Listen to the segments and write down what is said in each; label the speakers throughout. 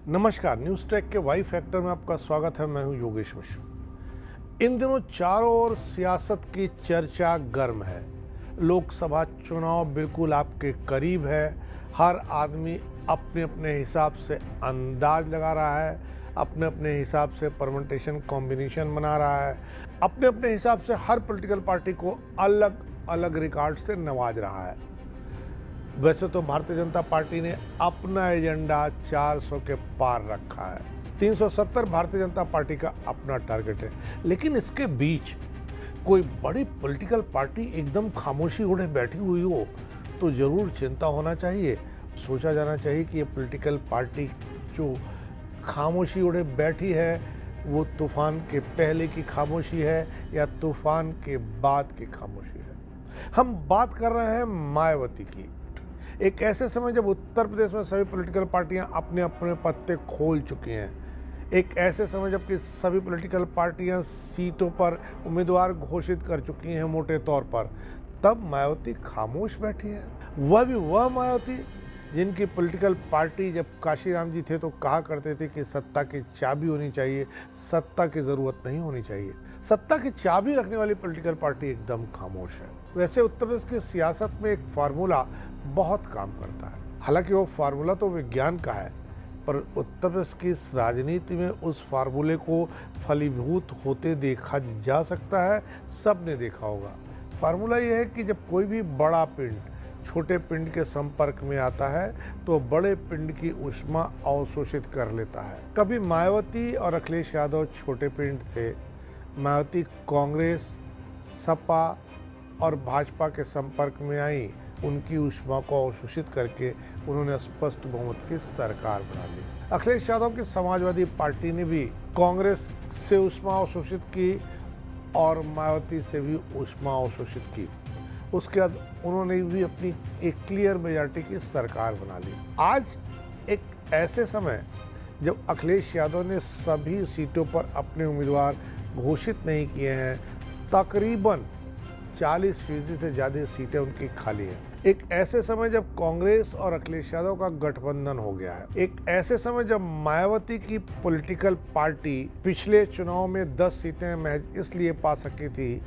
Speaker 1: नमस्कार, news track के Y factor में आपका स्वागत है। मैं हूं योगेश मिश्र। इन दिनों चारों ओर सियासत की चर्चा गर्म है। लोकसभा चुनाव बिल्कुल आपके करीब है। हर आदमी अपने अपने हिसाब से अंदाज लगा रहा है, अपने अपने हिसाब से परमुटेशन कॉम्बिनेशन बना रहा है, अपने अपने हिसाब से हर पॉलिटिकल पार्टी को अलग अलग रिकॉर्ड से नवाज रहा है। वैसे तो भारतीय जनता पार्टी ने अपना एजेंडा 400 के पार रखा है। 370 भारतीय जनता पार्टी का अपना टारगेट है। लेकिन इसके बीच कोई बड़ी पॉलिटिकल पार्टी एकदम खामोशी ओढ़े बैठी हुई हो तो ज़रूर चिंता होना चाहिए। सोचा जाना चाहिए कि ये पॉलिटिकल पार्टी जो खामोशी ओढ़े बैठी है वो तूफान के पहले की खामोशी है या तूफान के बाद की खामोशी है। हम बात कर रहे हैं मायावती की। एक ऐसे समय जब उत्तर प्रदेश में सभी पॉलिटिकल पार्टियां अपने अपने पत्ते खोल चुकी हैं, एक ऐसे समय जबकि सभी पॉलिटिकल पार्टियां सीटों पर उम्मीदवार घोषित कर चुकी हैं मोटे तौर पर, तब मायावती खामोश बैठी है। वह भी वह मायावती जिनकी पॉलिटिकल पार्टी जब काशीराम जी थे तो कहा करते थे कि सत्ता की चाबी होनी चाहिए, सत्ता की ज़रूरत नहीं होनी चाहिए। सत्ता की चाबी रखने वाली पॉलिटिकल पार्टी एकदम खामोश है। वैसे उत्तर प्रदेश की सियासत में एक फार्मूला बहुत काम करता है। हालांकि वो फार्मूला तो विज्ञान का है, पर उत्तर प्रदेश की इस राजनीति में उस फार्मूले को फलीभूत होते देखा जा सकता है। सब ने देखा होगा। फार्मूला ये है कि जब कोई भी बड़ा पिंड छोटे पिंड के संपर्क में आता है तो बड़े पिंड की ऊष्मा अवशोषित कर लेता है। कभी मायावती और अखिलेश यादव छोटे पिंड थे। मायावती कांग्रेस, सपा और भाजपा के संपर्क में आई, उनकी ऊष्मा को अवशोषित करके उन्होंने स्पष्ट बहुमत की सरकार बना ली। अखिलेश यादव की समाजवादी पार्टी ने भी कांग्रेस से ऊष्मा अवशोषित की और मायावती से भी ऊष्मा अवशोषित की। उसके बाद उन्होंने भी अपनी एक क्लियर मेजॉरिटी की सरकार बना ली। आज एक ऐसे समय जब अखिलेश यादव ने सभी सीटों पर अपने उम्मीदवार घोषित नहीं किए हैं, तकरीबन 40% से ज़्यादा सीटें उनकी खाली हैं। एक ऐसे समय जब कांग्रेस और अखिलेश यादव का गठबंधन हो गया है। एक ऐसे समय जब मायावती की पॉलिटिकल पार्टी पिछले चुनाव में 10 सीटें महज इसलिए पा सकी थी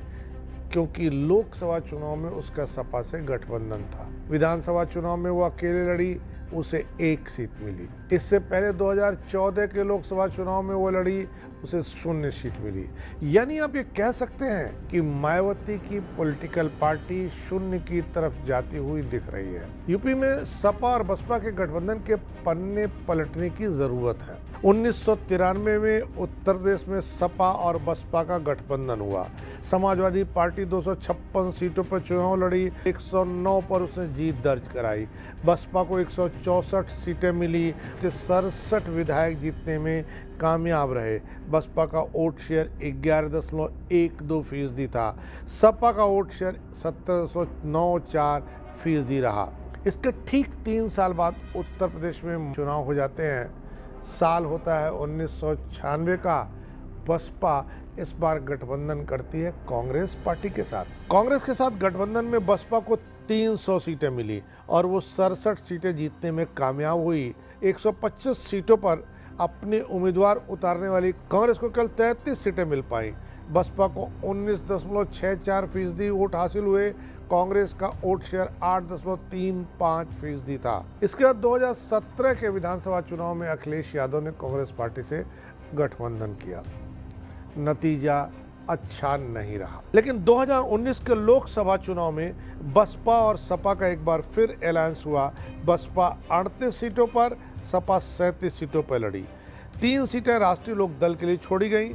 Speaker 1: क्योंकि लोकसभा चुनाव में उसका सपा से गठबंधन था। विधानसभा चुनाव में वो अकेले लड़ी, उसे 1 सीट मिली। इससे पहले 2014 के लोकसभा चुनाव में वो लड़ी, उसे 0 सीट मिली। यानी आप ये कह सकते हैं कि मायावती की पॉलिटिकल पार्टी 0 की तरफ जाती हुई दिख रही है। यूपी में सपा और बसपा के गठबंधन के पन्ने पलटने की जरूरत है। 1993 में उत्तर प्रदेश में सपा और बसपा का गठबंधन हुआ। समाजवादी पार्टी 256 सीटों पर चुनाव लड़ी, 109 पर उसने जीत दर्ज कराई। बसपा को 164 सीटें मिली कि 67 विधायक जीतने में कामयाब रहे। बसपा का वोट शेयर 11.12% था। सपा का वोट शेयर 17.94% रहा। इसके ठीक 3 साल बाद उत्तर प्रदेश में चुनाव हो जाते हैं। साल होता है 1996 का। बसपा इस बार गठबंधन करती है कांग्रेस पार्टी के साथ। कांग्रेस के साथ गठबंधन में बसपा को 300 सीटें मिली और वो 67 सीटें जीतने में कामयाब हुई। 125 सीटों पर अपने उम्मीदवार उतारने वाली कांग्रेस को केवल 33 सीटें मिल पाई। बसपा को 19.64% वोट हासिल हुए। कांग्रेस का वोट शेयर 8.35% था। इसके बाद 2017 के विधानसभा चुनाव में अखिलेश यादव ने कांग्रेस पार्टी से गठबंधन किया। नतीजा अच्छा नहीं रहा। लेकिन 2019 के लोकसभा चुनाव में बसपा और सपा का एक बार फिर अलायंस हुआ। बसपा 38 सीटों पर, सपा 37 सीटों पर लड़ी। 3 सीटें राष्ट्रीय लोक दल के लिए छोड़ी गई।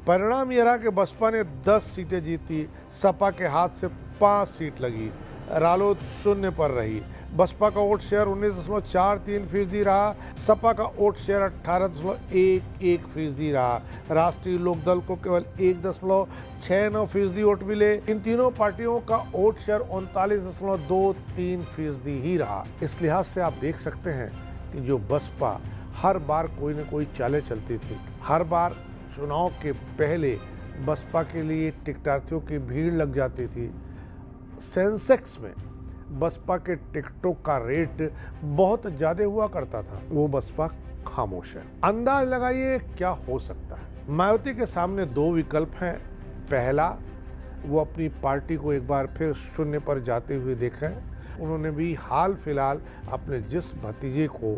Speaker 1: परिणाम यह रहा कि बसपा ने 10 सीटें जीती, सपा के हाथ से 5 सीट लगी। रालोद 0 पर रही। बसपा का वोट शेयर 19.43% रहा। सपा का वोट शेयर 18.11% रहा। राष्ट्रीय लोकदल को केवल 1.69% वोट मिले। इन तीनों पार्टियों का वोट शेयर 39.23% ही रहा। इस लिहाज से आप देख सकते हैं कि जो बसपा हर बार कोई न कोई चालें चलती थी। हर बार चुनाव के पहले बसपा के लिए टिकटार्थियों की भीड़ लग जाती थी। सेंसेक्स में बसपा के टिकटों का रेट बहुत ज़्यादा हुआ करता था। वो बसपा खामोश है। अंदाज लगाइए क्या हो सकता है। मायावती के सामने दो विकल्प हैं। पहला, वो अपनी पार्टी को एक बार फिर शून्य पर जाते हुए देखें। उन्होंने भी हाल फिलहाल अपने जिस भतीजे को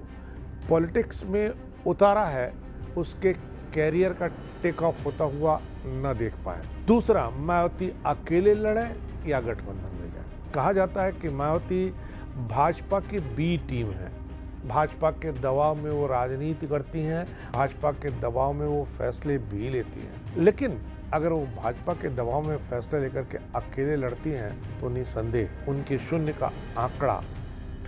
Speaker 1: पॉलिटिक्स में उतारा है उसके कैरियर का टेक ऑफ होता हुआ न देख पाए। दूसरा, मायावती अकेले लड़े या गठबंधन में जाए। कहा जाता है कि मायावती भाजपा की बी टीम है। भाजपा के दबाव में वो राजनीति करती हैं, भाजपा के दबाव में वो फैसले भी लेती हैं। लेकिन अगर वो भाजपा के दबाव में फैसले लेकर के अकेले लड़ती हैं तो निसंदेह उनके शून्य का आंकड़ा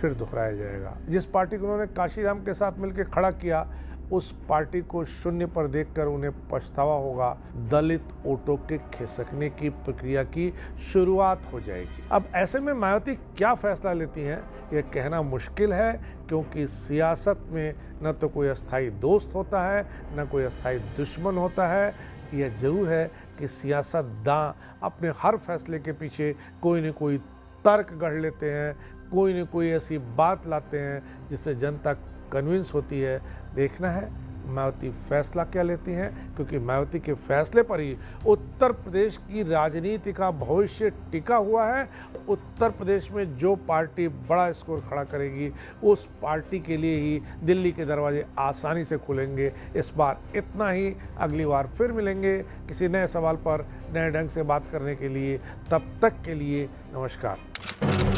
Speaker 1: फिर दोहराया जाएगा। जिस पार्टी को उन्होंने काशीराम के साथ मिलकर खड़ा किया, उस पार्टी को शून्य पर देखकर उन्हें पछतावा होगा। दलित वोटों के खिसकने की प्रक्रिया की शुरुआत हो जाएगी। अब ऐसे में मायावती क्या फैसला लेती हैं ये कहना मुश्किल है, क्योंकि सियासत में न तो कोई अस्थाई दोस्त होता है न कोई अस्थाई दुश्मन होता है। यह जरूर है कि सियासतदां अपने हर फैसले के पीछे कोई न कोई तर्क गढ़ लेते हैं, कोई न कोई ऐसी बात लाते हैं जिससे जनता कन्विंस होती है। देखना है मायावती फैसला क्या लेती हैं, क्योंकि मायावती के फैसले पर ही उत्तर प्रदेश की राजनीति का भविष्य टिका हुआ है। उत्तर प्रदेश में जो पार्टी बड़ा स्कोर खड़ा करेगी उस पार्टी के लिए ही दिल्ली के दरवाजे आसानी से खुलेंगे। इस बार इतना ही। अगली बार फिर मिलेंगे किसी नए सवाल पर नए ढंग से बात करने के लिए। तब तक के लिए नमस्कार।